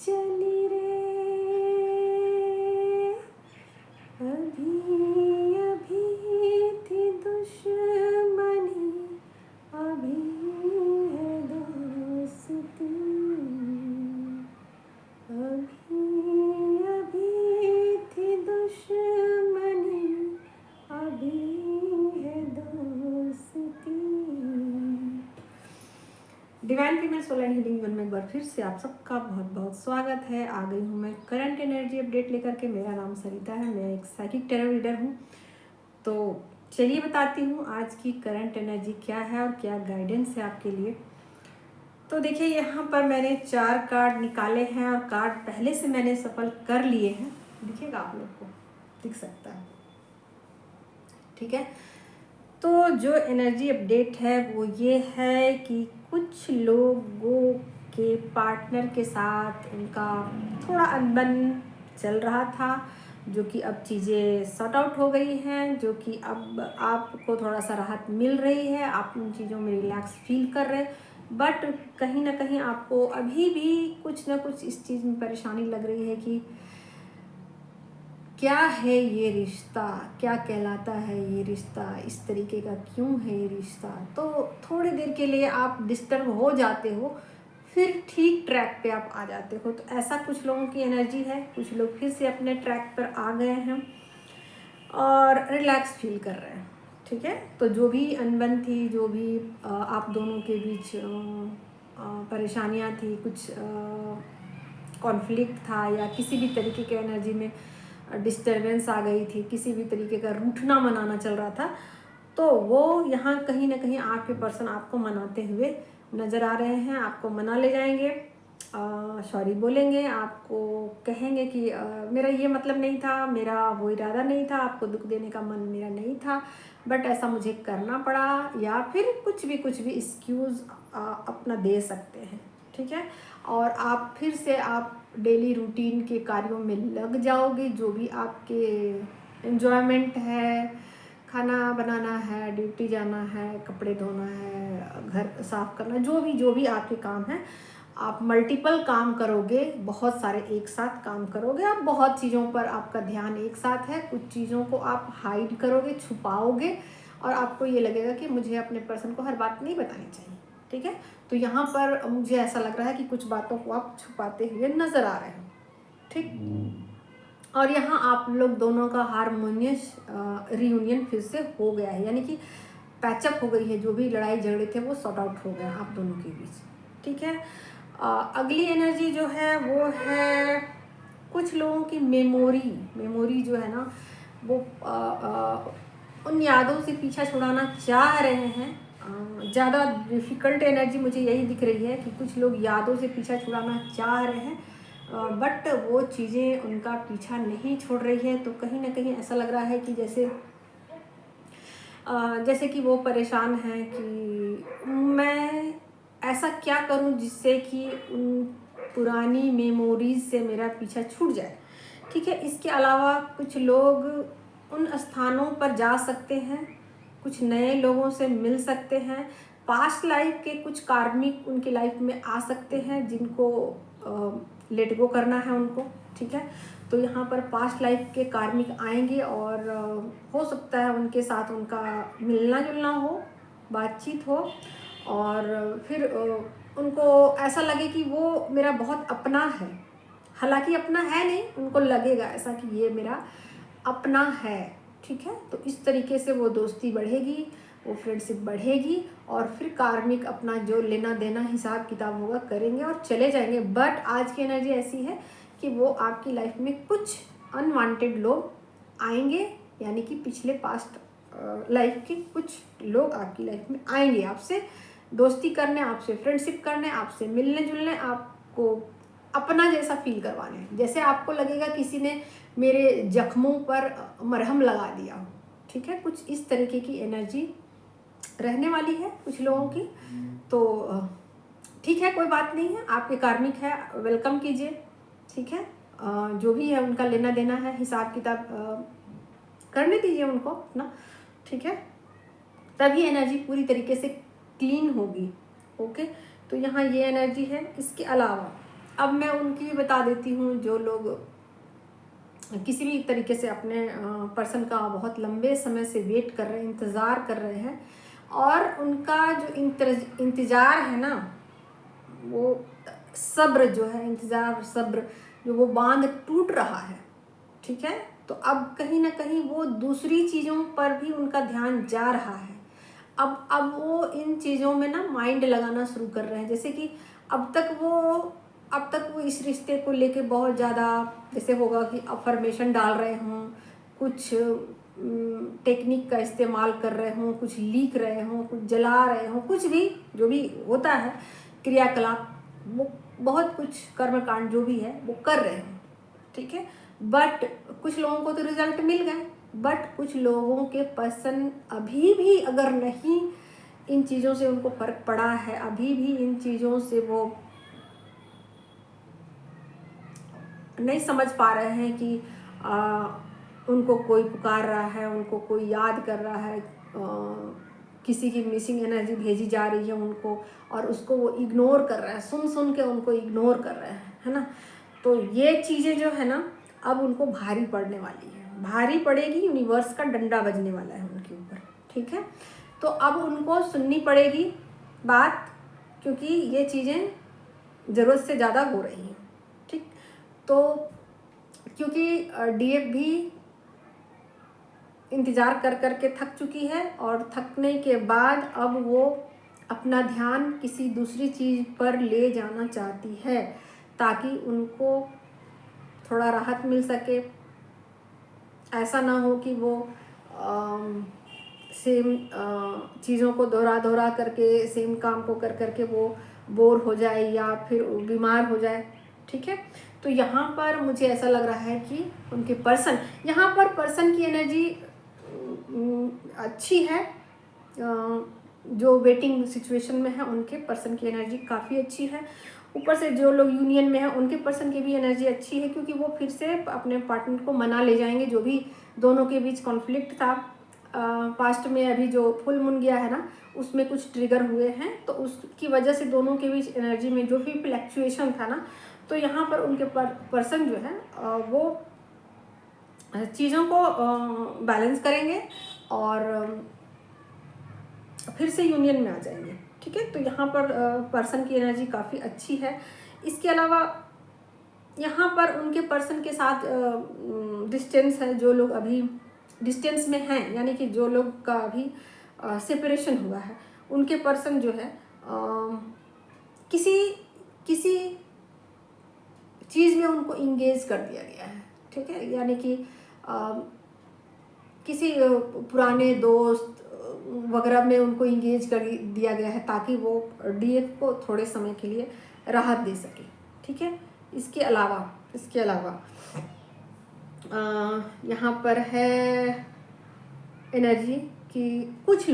चली रे, अभी अभी थी दुश्मनी, अभी है दोस्ती, अभी अभी थी दुश्मनी, अभी है दोस्ती। Divine female soul and healing one में एक बार फिर से आप सबका बहुत बहुत स्वागत है। आ गई हूँ मैं करंट एनर्जी अपडेट लेकर के। मेरा नाम सरिता है, मैं एक साइकिक टैरो रीडर हूँ। तो चलिए बताती हूँ आज की करंट एनर्जी क्या है और क्या गाइडेंस है आपके लिए। तो देखिए, यहाँ पर मैंने 4 कार्ड निकाले हैं और कार्ड पहले से मैंने सफल कर लिए हैं। दिखेगा आप लोग को, दिख सकता है, ठीक है। तो जो एनर्जी अपडेट है वो ये है कि कुछ लोगों के पार्टनर के साथ उनका थोड़ा अनबन चल रहा था, जो कि अब चीज़ें सॉर्ट आउट हो गई हैं, जो कि अब आपको थोड़ा सा राहत मिल रही है, आप उन चीज़ों में रिलैक्स फील कर रहे हैं। बट कहीं ना कहीं आपको अभी भी कुछ ना कुछ इस चीज़ में परेशानी लग रही है कि क्या है ये रिश्ता, क्या कहलाता है ये रिश्ता, इस तरीके का क्यों है ये रिश्ता। तो थोड़ी देर के लिए आप डिस्टर्ब हो जाते हो, फिर ठीक ट्रैक पे आप आ जाते हो। तो ऐसा कुछ लोगों की एनर्जी है। कुछ लोग फिर से अपने ट्रैक पर आ गए हैं और रिलैक्स फील कर रहे हैं, ठीक है। तो जो भी अनबन थी, जो भी आप दोनों के बीच परेशानियां थी, कुछ कॉन्फ्लिक्ट था या किसी भी तरीके के एनर्जी में डिस्टरबेंस आ गई थी, किसी भी तरीके का रूठना मनाना चल रहा था, तो वो यहाँ कहीं ना कहीं आपके पर्सन आपको मनाते हुए नज़र आ रहे हैं। आपको मना ले जाएंगे, सॉरी बोलेंगे, आपको कहेंगे कि मेरा ये मतलब नहीं था, मेरा वो इरादा नहीं था, आपको दुख देने का मन मेरा नहीं था, बट ऐसा मुझे करना पड़ा, या फिर कुछ भी एक्सक्यूज़ अपना दे सकते हैं, ठीक है। और आप फिर से आप डेली रूटीन के कार्यों में लग जाओगे। जो भी आपके एंजॉयमेंट है, खाना बनाना है, ड्यूटी जाना है, कपड़े धोना है, घर साफ करना, जो भी आपके काम हैं, आप मल्टीपल काम करोगे, बहुत सारे एक साथ काम करोगे। आप बहुत चीज़ों पर आपका ध्यान एक साथ है, कुछ चीज़ों को आप हाइड करोगे, छुपाओगे, और आपको ये लगेगा कि मुझे अपने पर्सन को हर बात नहीं बतानी चाहिए, ठीक है। तो यहाँ पर मुझे ऐसा लग रहा है कि कुछ बातों को आप छुपाते हुए नज़र आ रहे हैं, ठीक। और यहाँ आप लोग दोनों का हारमोनियस रियूनियन फिर से हो गया है, यानी कि पैचअप हो गई है। जो भी लड़ाई झगड़े थे वो सॉर्ट आउट हो गए आप दोनों के बीच, ठीक है। अगली एनर्जी जो है वो है कुछ लोगों की मेमोरी जो है ना, वो उन यादों से पीछा छुड़ाना चाह रहे हैं। ज़्यादा डिफ़िकल्ट एनर्जी मुझे यही दिख रही है कि कुछ लोग यादों से पीछा छुड़ाना चाह रहे हैं, बट वो चीज़ें उनका पीछा नहीं छोड़ रही है। तो कहीं ना कहीं ऐसा लग रहा है कि जैसे कि वो परेशान हैं कि मैं ऐसा क्या करूं जिससे कि उन पुरानी मेमोरीज से मेरा पीछा छूट जाए, ठीक है। इसके अलावा कुछ लोग उन स्थानों पर जा सकते हैं, कुछ नए लोगों से मिल सकते हैं, पास्ट लाइफ के कुछ कार्मिक उनकी लाइफ में आ सकते हैं जिनको लेट गो करना है उनको, ठीक है। तो यहाँ पर पास्ट लाइफ के कार्मिक आएंगे और हो सकता है उनके साथ उनका मिलना जुलना हो, बातचीत हो, और फिर उनको ऐसा लगे कि वो मेरा बहुत अपना है। हालांकि अपना है नहीं, उनको लगेगा ऐसा कि ये मेरा अपना है, ठीक है। तो इस तरीके से वो दोस्ती बढ़ेगी, वो फ्रेंडशिप बढ़ेगी, और फिर कार्मिक अपना जो लेना देना हिसाब किताब होगा करेंगे और चले जाएंगे। बट आज की एनर्जी ऐसी है कि वो आपकी लाइफ में कुछ अनवांटेड लोग आएंगे, यानी कि पिछले पास्ट लाइफ के कुछ लोग आपकी लाइफ में आएंगे, आपसे दोस्ती करने, आपसे फ्रेंडशिप करने, आपसे मिलने जुलने, आपको अपना जैसा फील करवाने। जैसे आपको लगेगा किसी ने मेरे जख्मों पर मरहम लगा दिया हो, ठीक है। कुछ इस तरीके की एनर्जी रहने वाली है कुछ लोगों की। तो ठीक है, कोई बात नहीं है, आपके कार्मिक है, वेलकम कीजिए, ठीक है। जो भी है उनका लेना देना है, हिसाब किताब करने दीजिए उनको अपना, ठीक है। तभी एनर्जी पूरी तरीके से क्लीन होगी, ओके। तो यहाँ ये एनर्जी है। इसके अलावा अब मैं उनकी बता देती हूँ, जो लोग किसी भी तरीके से अपने पर्सन का बहुत लंबे समय से वेट कर रहे हैं, इंतज़ार कर रहे हैं, और उनका जो इंतज़ार है ना, वो सब्र जो है, इंतज़ार सब्र जो वो बांध टूट रहा है, ठीक है। तो अब कहीं ना कहीं वो दूसरी चीज़ों पर भी उनका ध्यान जा रहा है। अब वो इन चीज़ों में ना माइंड लगाना शुरू कर रहे हैं। जैसे कि अब तक वो इस रिश्ते को लेके बहुत ज़्यादा, जैसे होगा कि अफर्मेशन डाल रहे हों, कुछ टेक्निक का इस्तेमाल कर रहे हों, कुछ लीक रहे हों, कुछ जला रहे हों, कुछ भी जो भी होता है क्रियाकलाप, वो बहुत कुछ कर्मकांड जो भी है वो कर रहे हों, ठीक है। बट कुछ लोगों को तो रिजल्ट मिल गए, बट कुछ लोगों के पर्सन अभी भी अगर नहीं इन चीज़ों से उनको फ़र्क पड़ा है, अभी भी इन चीज़ों से वो नहीं समझ पा रहे हैं कि उनको कोई पुकार रहा है, उनको कोई याद कर रहा है, किसी की मिसिंग एनर्जी भेजी जा रही है उनको, और उसको वो इग्नोर कर रहा है, सुन के उनको इग्नोर कर रहे हैं, है ना। तो ये चीज़ें जो है ना, अब उनको भारी पड़ने वाली है, भारी पड़ेगी, यूनिवर्स का डंडा बजने वाला है उनके ऊपर, ठीक है। तो अब उनको सुननी पड़ेगी बात, क्योंकि ये चीज़ें ज़रूरत से ज़्यादा हो रही हैं, ठीक। तो क्योंकि डीएफ भी इंतज़ार कर के थक चुकी है, और थकने के बाद अब वो अपना ध्यान किसी दूसरी चीज़ पर ले जाना चाहती है, ताकि उनको थोड़ा राहत मिल सके। ऐसा ना हो कि वो सेम चीज़ों को दोहरा करके, सेम काम को कर करके वो बोर हो जाए या फिर बीमार हो जाए, ठीक है। तो यहाँ पर मुझे ऐसा लग रहा है कि उनके पर्सन, यहाँ पर पर्सन की एनर्जी अच्छी है, जो वेटिंग सिचुएशन में है उनके पर्सन की एनर्जी काफ़ी अच्छी है। ऊपर से जो लोग यूनियन में हैं उनके पर्सन की भी एनर्जी अच्छी है, क्योंकि वो फिर से अपने पार्टनर को मना ले जाएंगे। जो भी दोनों के बीच कॉन्फ्लिक्ट था पास्ट में, अभी जो फुल मून गया है ना, उसमें कुछ ट्रिगर हुए हैं, तो उसकी वजह से दोनों के बीच एनर्जी में जो भी फ्लैक्चुएशन था ना, तो यहाँ पर उनके पर्सन जो है वो चीज़ों को बैलेंस करेंगे और फिर से यूनियन में आ जाएंगे, ठीक है। तो यहाँ पर पर्सन की एनर्जी काफ़ी अच्छी है। इसके अलावा यहाँ पर उनके पर्सन के साथ डिस्टेंस है, जो लोग अभी डिस्टेंस में हैं, यानी कि जो लोग का अभी सेपरेशन हुआ है, उनके पर्सन जो है किसी किसी चीज़ में उनको इंगेज कर दिया गया है, ठीक है। यानी कि किसी पुराने दोस्त वगैरह में उनको इंगेज कर दिया गया है, ताकि वो डीएफ को थोड़े समय के लिए राहत दे सके, ठीक है। इसके अलावा यहाँ पर है एनर्जी कि कुछ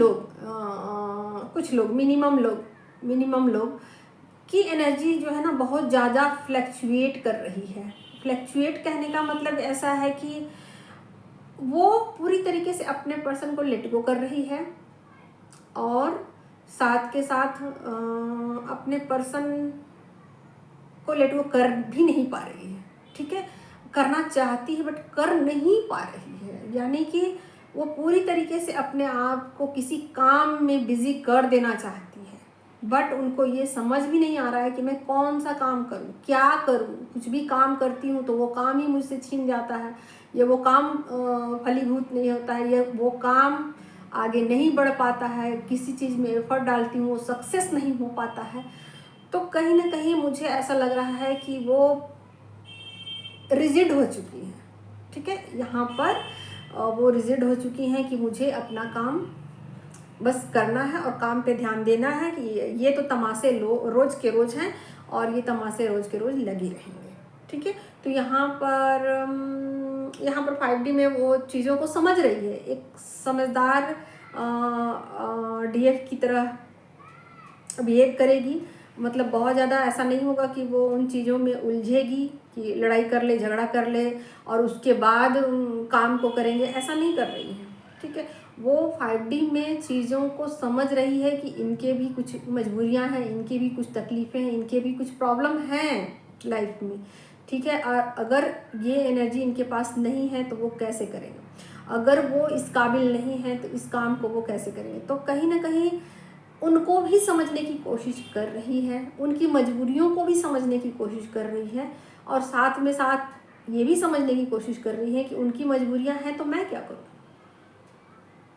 लोग मिनिमम लोग की एनर्जी जो है ना, बहुत ज़्यादा फ्लैक्चुएट कर रही है। फ्लैक्चुएट कहने का मतलब ऐसा है कि वो पूरी तरीके से अपने पर्सन को लेट गो कर रही है, और साथ के साथ अपने पर्सन को लेट गो कर भी नहीं पा रही है, ठीक है। करना चाहती है बट कर नहीं पा रही है, यानी कि वो पूरी तरीके से अपने आप को किसी काम में बिजी कर देना चाहती है, बट उनको ये समझ भी नहीं आ रहा है कि मैं कौन सा काम करूं, क्या करूं। कुछ भी काम करती हूं तो वो काम ही मुझसे छीन जाता है, या वो काम फलीभूत नहीं होता है, या वो काम आगे नहीं बढ़ पाता है। किसी चीज़ में एफर्ट डालती हूँ वो सक्सेस नहीं हो पाता है। तो कहीं ना कहीं मुझे ऐसा लग रहा है कि वो रिजिड हो चुकी है, ठीक है। यहाँ पर वो रिजिड हो चुकी हैं कि मुझे अपना काम बस करना है और काम पे ध्यान देना है, कि ये तो तमाशे रोज के रोज हैं, और ये तमाशे रोज के रोज लगे रहेंगे, ठीक है। तो यहाँ पर 5D में वो चीज़ों को समझ रही है, एक समझदार डीएफ की तरह बिहेव करेगी। मतलब बहुत ज़्यादा ऐसा नहीं होगा कि वो उन चीज़ों में उलझेगी कि लड़ाई कर ले, झगड़ा कर ले और उसके बाद काम को करेंगे, ऐसा नहीं कर रही है, ठीक है। वो 5D में चीज़ों को समझ रही है कि इनके भी कुछ मजबूरियां हैं, इनकी भी कुछ तकलीफ़ें हैं, इनके भी कुछ प्रॉब्लम हैं, लाइफ में, ठीक है। और अगर ये एनर्जी इनके पास नहीं है तो वो कैसे करेंगे, अगर वो इस काबिल नहीं है तो इस काम को वो कैसे करेंगे। तो कहीं ना कहीं उनको भी समझने की कोशिश कर रही है, उनकी मजबूरियों को भी समझने की कोशिश कर रही है, और साथ में साथ ये भी समझने की कोशिश कर रही है कि उनकी मजबूरियां हैं तो मैं क्या करूं,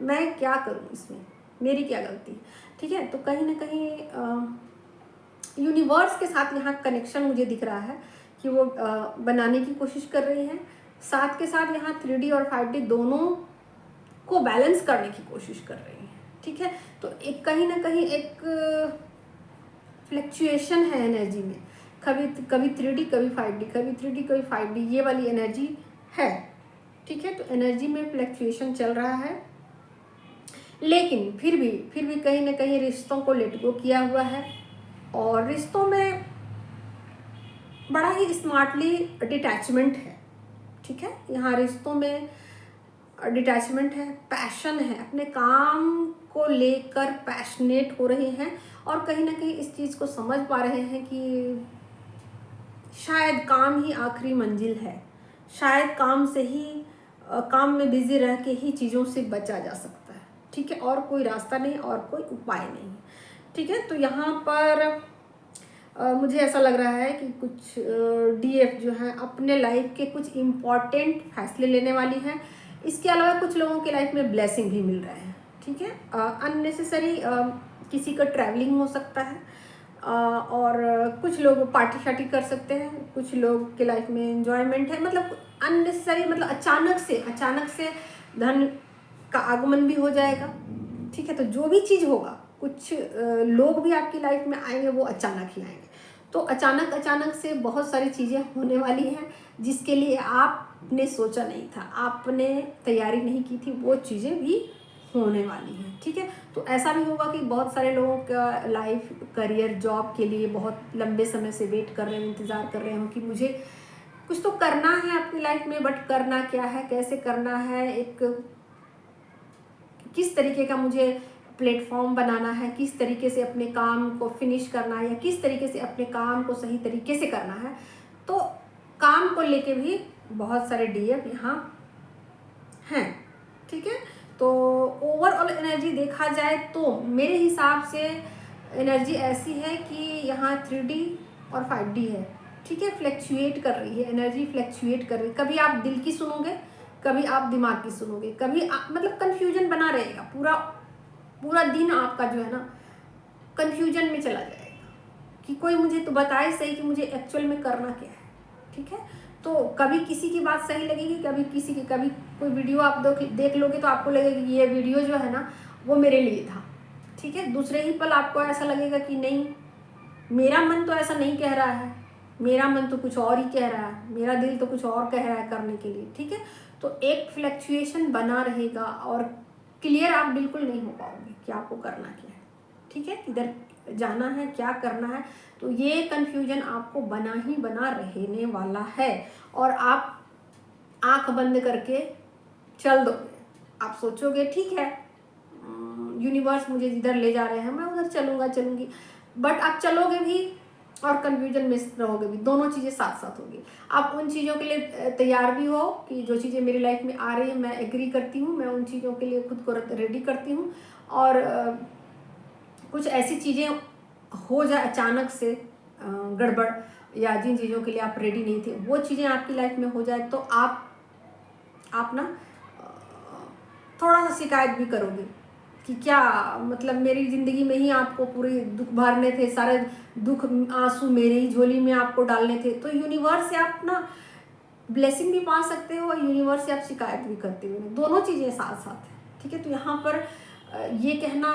मैं क्या करूं, इसमें मेरी क्या गलती है, ठीक है। तो कहीं ना कहीं यूनिवर्स के साथ यहाँ कनेक्शन मुझे दिख रहा है कि वो बनाने की कोशिश कर रही है। साथ के साथ यहाँ 3D और 5D दोनों को बैलेंस करने की कोशिश कर रही है, ठीक है। तो एक कहीं ना कहीं एक फ्लक्चुएशन है एनर्जी में, कभी कभी 3D कभी 5D, कभी 3D कभी 5D, ये वाली एनर्जी है, ठीक है। तो एनर्जी में फ्लक्चुएशन चल रहा है, लेकिन फिर भी कहीं ना कहीं रिश्तों को लेट गो किया हुआ है, और रिश्तों में बड़ा ही स्मार्टली डिटैचमेंट है, ठीक है। यहाँ रिश्तों में डिटैचमेंट है, पैशन है, अपने काम को लेकर पैशनेट हो रहे हैं, और कहीं ना कहीं इस चीज़ को समझ पा रहे हैं कि शायद काम ही आखिरी मंजिल है, शायद काम से ही काम में बिजी रह के ही चीज़ों से बचा जा सकता है, ठीक है। और कोई रास्ता नहीं, और कोई उपाय नहीं, ठीक है। तो यहाँ पर मुझे ऐसा लग रहा है कि कुछ DF जो है अपने लाइफ के कुछ इम्पॉर्टेंट फैसले लेने वाली हैं। इसके अलावा कुछ लोगों के लाइफ में ब्लेसिंग भी मिल रहे हैं, ठीक है। अननेसेसरी किसी का ट्रैवलिंग हो सकता है, और कुछ लोग पार्टी शार्टी कर सकते हैं, कुछ लोग के लाइफ में एंजॉयमेंट है, मतलब अननेसेसरी, मतलब अचानक से धन का आगमन भी हो जाएगा, ठीक है। तो जो भी चीज़ होगा, कुछ लोग भी आपकी लाइफ में आएंगे, वो अचानक ही आएंगे। तो अचानक से बहुत सारी चीज़ें होने वाली हैं जिसके लिए आपने सोचा नहीं था, आपने तैयारी नहीं की थी, वो चीज़ें भी होने वाली हैं, ठीक है। तो ऐसा भी होगा कि बहुत सारे लोगों का लाइफ, करियर, जॉब के लिए बहुत लंबे समय से वेट कर रहे हैं, इंतज़ार कर रहे हो कि मुझे कुछ तो करना है अपनी लाइफ में, बट करना क्या है, कैसे करना है, एक किस तरीके का मुझे प्लेटफॉर्म बनाना है, किस तरीके से अपने काम को फिनिश करना है, या किस तरीके से अपने काम को सही तरीके से करना है। तो काम को लेके भी बहुत सारे DF यहाँ हैं, ठीक है। तो ओवरऑल एनर्जी देखा जाए तो मेरे हिसाब से एनर्जी ऐसी है कि यहाँ 3D और 5D है, ठीक है। फ्लैक्चुएट कर रही है एनर्जी, फ्लैक्चुएट कर रही है। कभी आप दिल की सुनोगे, कभी आप दिमाग की सुनोगे, कभी मतलब कन्फ्यूजन बना रहेगा, पूरा दिन आपका जो है ना कन्फ्यूजन में चला जाएगा कि कोई मुझे तो बताए सही कि मुझे एक्चुअल में करना क्या है, ठीक है। तो कभी किसी की बात सही लगेगी, कभी किसी की, कभी कोई वीडियो आप देख लोगे तो आपको लगेगा कि ये वीडियो जो है ना वो मेरे लिए था, ठीक है। दूसरे ही पल आपको ऐसा लगेगा कि नहीं, मेरा मन तो ऐसा नहीं कह रहा है, मेरा मन तो कुछ और ही कह रहा है, मेरा दिल तो कुछ और कह रहा है करने के लिए, ठीक है। तो एक फ्लक्चुएशन बना रहेगा, और क्लियर आप बिल्कुल नहीं हो पाओगे कि आपको करना क्या है, ठीक है, किधर जाना है, क्या करना है। तो ये कन्फ्यूजन आपको बना रहने वाला है, और आप आंख बंद करके चल दोगे। आप सोचोगे ठीक है, यूनिवर्स मुझे जिधर ले जा रहे हैं मैं उधर चलूँगी, बट आप चलोगे भी और कन्फ्यूजन में रहोगे भी, दोनों चीज़ें साथ साथ होगी। आप उन चीज़ों के लिए तैयार भी हो कि जो चीज़ें मेरी लाइफ में आ रही है मैं एग्री करती हूँ, मैं उन चीज़ों के लिए खुद को रेडी करती हूँ, और कुछ ऐसी चीज़ें हो जाए अचानक से गड़बड़, या जिन चीज़ों के लिए आप रेडी नहीं थे वो चीज़ें आपकी लाइफ में हो जाए, तो आप ना थोड़ा सा शिकायत भी करोगे कि क्या मतलब मेरी ज़िंदगी में ही आपको पूरे दुख भरने थे, सारे दुख आंसू मेरे ही झोली में आपको डालने थे। तो यूनिवर्स से आप ना ब्लेसिंग भी पा सकते हो, और यूनिवर्स से आप शिकायत भी करते हो, दोनों चीज़ें साथ साथ है, ठीक है। तो यहाँ पर ये कहना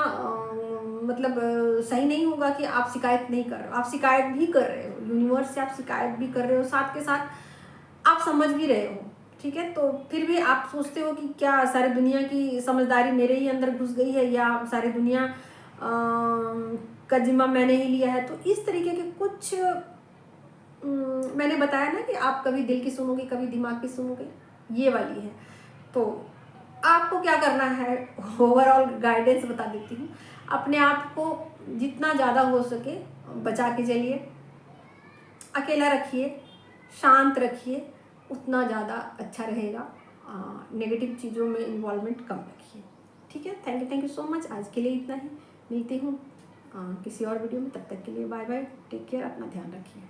मतलब सही नहीं होगा कि आप शिकायत नहीं कर रहे हो, आप शिकायत भी कर रहे हो, यूनिवर्स से आप शिकायत भी कर रहे हो, साथ के साथ आप समझ भी रहे हो, ठीक है। तो फिर भी आप सोचते हो कि क्या सारी दुनिया की समझदारी मेरे ही अंदर घुस गई है, या सारी दुनिया का जिम्मा मैंने ही लिया है। तो इस तरीके के कुछ मैंने बताया ना कि आप कभी दिल की सुनोगे, कभी दिमाग की सुनोगे, ये वाली है। तो आपको क्या करना है, ओवरऑल गाइडेंस बता देती हूँ। अपने आप को जितना ज़्यादा हो सके बचा के चलिए, अकेला रखिए, शांत रखिए, उतना ज़्यादा अच्छा रहेगा। नेगेटिव चीज़ों में इन्वॉल्वमेंट कम रखिए। ठीक है, थैंक यू सो मच। आज के लिए इतना ही, मिलती हूँ किसी और वीडियो में। तब तक के लिए बाय बाय, टेक केयर, अपना ध्यान रखिए।